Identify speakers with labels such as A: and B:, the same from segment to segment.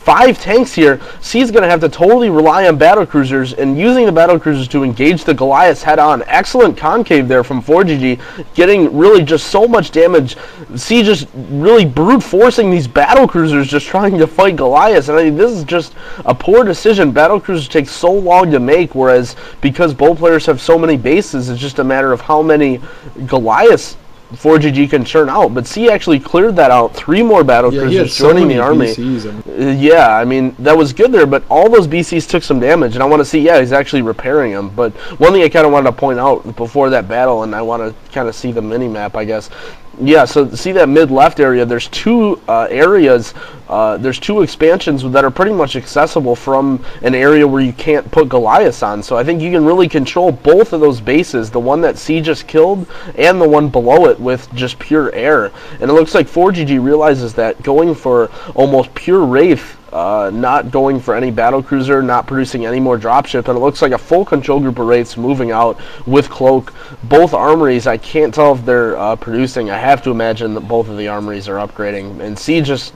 A: 5 tanks here, C's going to have to totally rely on battlecruisers, and using the battlecruisers to engage the Goliaths head-on. Excellent concave there from fOrGG, getting really just so much damage. C just really brute forcing these battlecruisers, just trying to fight Goliaths, and I mean, this is just a poor decision. Battlecruisers take so long to make, whereas because both players have so many bases, it's just a matter of how many Goliaths fOrGG can churn out. But C actually cleared that out. 3 more battlecruisers joining the army. Yeah, I mean, that was good there, but all those BCs took some damage, and I want to see, yeah, he's actually repairing them. But one thing I kind of wanted to point out before that battle, and I want to kind of see the mini-map, I guess. Yeah, so see that mid-left area, there's 2 areas, there's 2 expansions that are pretty much accessible from an area where you can't put Goliaths on. So I think you can really control both of those bases, the one that C just killed and the one below it, with just pure air. And it looks like fOrGG realizes that, going for almost pure Wraith, not going for any battlecruiser, not producing any more dropship, and it looks like a full control group of Wraiths moving out with Cloak. Both armories, I can't tell if they're producing. I have to imagine that both of the armories are upgrading, and C just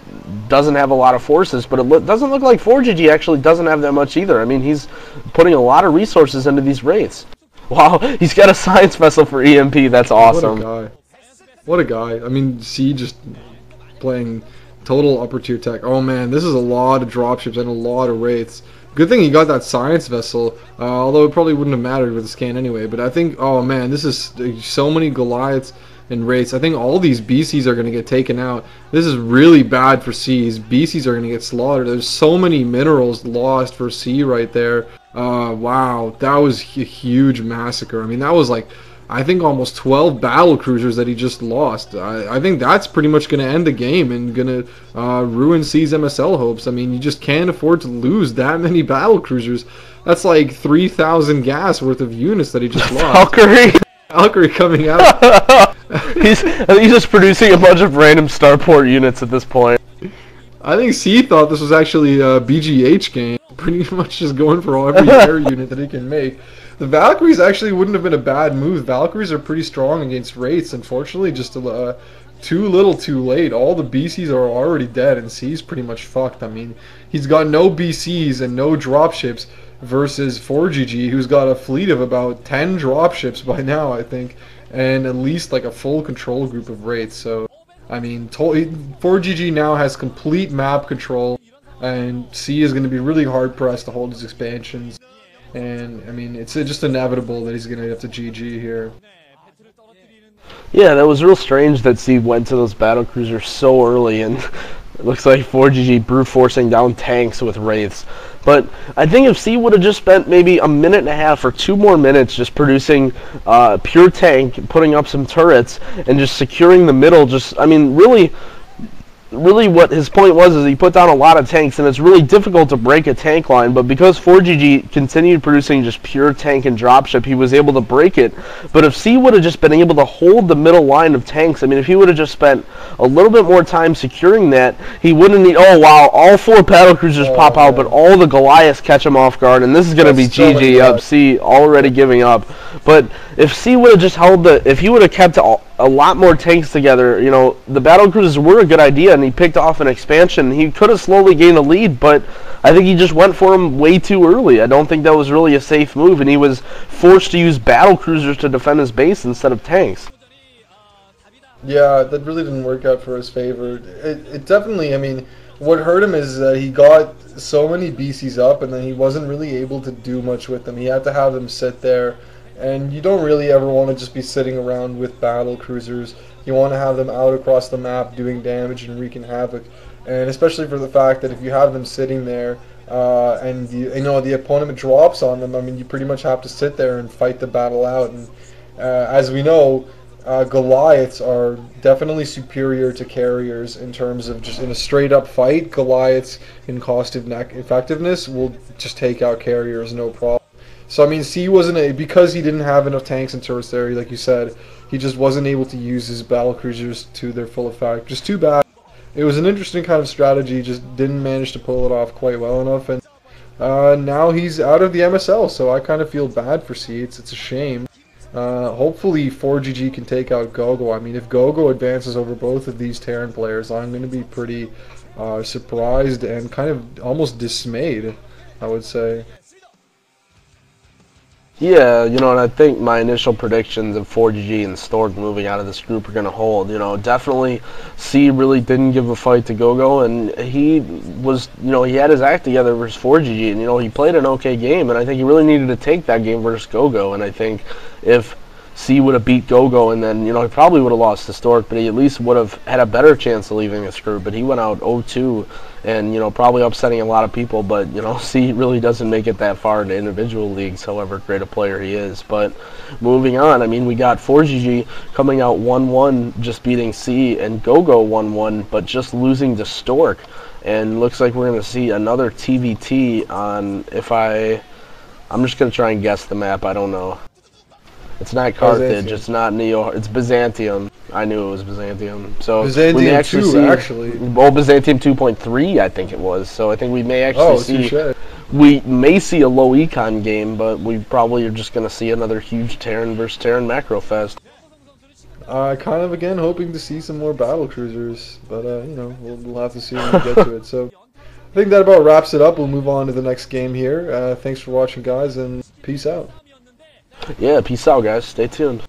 A: doesn't have a lot of forces, but it doesn't look like fOrGG actually doesn't have that much either. I mean, he's putting a lot of resources into these Wraiths. Wow, he's got a science vessel for EMP, that's awesome.
B: What a guy. What a guy. I mean, C just playing total upper tier tech. Oh man, this is a lot of dropships and a lot of Wraiths. Good thing he got that science vessel, although it probably wouldn't have mattered with the scan anyway. But I think, oh man, this is so many Goliaths and Wraiths. I think all these BCs are going to get taken out. This is really bad for C's. BCs are going to get slaughtered. There's so many minerals lost for C right there. Wow, that was a huge massacre. I mean, that was like, I think almost 12 battle cruisers that he just lost. I think that's pretty much going to end the game and going to ruin C's MSL hopes. I mean, you just can't afford to lose that many battle cruisers. That's like 3,000 gas worth of units that he just lost.
A: Valkyrie!
B: Valkyrie coming out.
A: I think he's just producing a bunch of random starport units at this point.
B: I think C thought this was actually a BGH game. Pretty much just going for every air unit that he can make. The Valkyries actually wouldn't have been a bad move. Valkyries are pretty strong against Wraiths. Unfortunately, just too little too late. All the BCs are already dead, and C's pretty much fucked. I mean, he's got no BCs and no dropships versus fOrGG, who's got a fleet of about 10 dropships by now, I think, and at least like a full control group of Wraiths. So, I mean, fOrGG now has complete map control, and C is going to be really hard pressed to hold his expansions. And, I mean, it's just inevitable that he's going to have to GG here.
A: Yeah, that was real strange that C went to those battlecruisers so early, and it looks like fOrGG brute forcing down tanks with Wraiths. But I think if C would have just spent maybe a minute and a half or 2 more minutes just producing pure tank, putting up some turrets, and just securing the middle, just, I mean, really what his point was is he put down a lot of tanks, and it's really difficult to break a tank line, but because fOrGG continued producing just pure tank and dropship, he was able to break it. But if C would have just been able to hold the middle line of tanks, I mean, if he would have just spent a little bit more time securing that, he wouldn't need, oh wow, all 4 battlecruisers pop out, but all the Goliaths catch him off guard, and this is going to be GG up, C already giving up. But if C would have just held if he would have kept a lot more tanks together, you know, the battlecruisers were a good idea, and he picked off an expansion. He could have slowly gained a lead, but I think he just went for him way too early. I don't think that was really a safe move, and he was forced to use battlecruisers to defend his base instead of tanks.
B: Yeah, that really didn't work out for his favor. It definitely, I mean, what hurt him is that he got so many BCs up, and then he wasn't really able to do much with them. He had to have them sit there. And you don't really ever want to just be sitting around with battle cruisers. You want to have them out across the map doing damage and wreaking havoc. And especially for the fact that if you have them sitting there and the opponent drops on them, I mean, you pretty much have to sit there and fight the battle out. And as we know, Goliaths are definitely superior to carriers in terms of just in a straight up fight. Goliaths in cost of effectiveness will just take out carriers no problem. So I mean, C wasn't because he didn't have enough tanks and turrets there, like you said, he just wasn't able to use his battle cruisers to their full effect. Just too bad. It was an interesting kind of strategy, just didn't manage to pull it off quite well enough, and now he's out of the MSL. So I kind of feel bad for C. It's a shame. Hopefully fOrGG can take out go.go. I mean, if go.go advances over both of these Terran players, I'm going to be pretty surprised and kind of almost dismayed, I would say.
A: Yeah, you know, and I think my initial predictions of fOrGG and Stork moving out of this group are going to hold. You know, definitely C really didn't give a fight to go.go, and he was, you know, he had his act together versus fOrGG, and, you know, he played an okay game, and I think he really needed to take that game versus go.go, and I think if C would have beat go.go, and then, you know, he probably would have lost to Stork, but he at least would have had a better chance of leaving this group. But he went out 0-2, and, you know, probably upsetting a lot of people. But, you know, C really doesn't make it that far into individual leagues, however great a player he is. But moving on, I mean, we got fOrGG coming out 1-1, just beating C, and go.go 1-1, but just losing to Stork. And looks like we're going to see another TVT on, I'm just going to try and guess the map, I don't know. It's not Carthage, it's not Neo, it's Byzantium. I knew it was Byzantium. So
B: Byzantium
A: we may actually
B: 2,
A: see,
B: actually.
A: Well, Byzantium 2.3, I think it was. So I think we may actually see,
B: touché.
A: we may see a low econ game, but we probably are just going to see another huge Terran versus Terran macro fest.
B: Kind of, again, hoping to see some more battle cruisers, but, you know, we'll have to see when we get to it. So I think that about wraps it up. We'll move on to the next game here. Thanks for watching, guys, and peace out.
A: Yeah, peace out, guys. Stay tuned.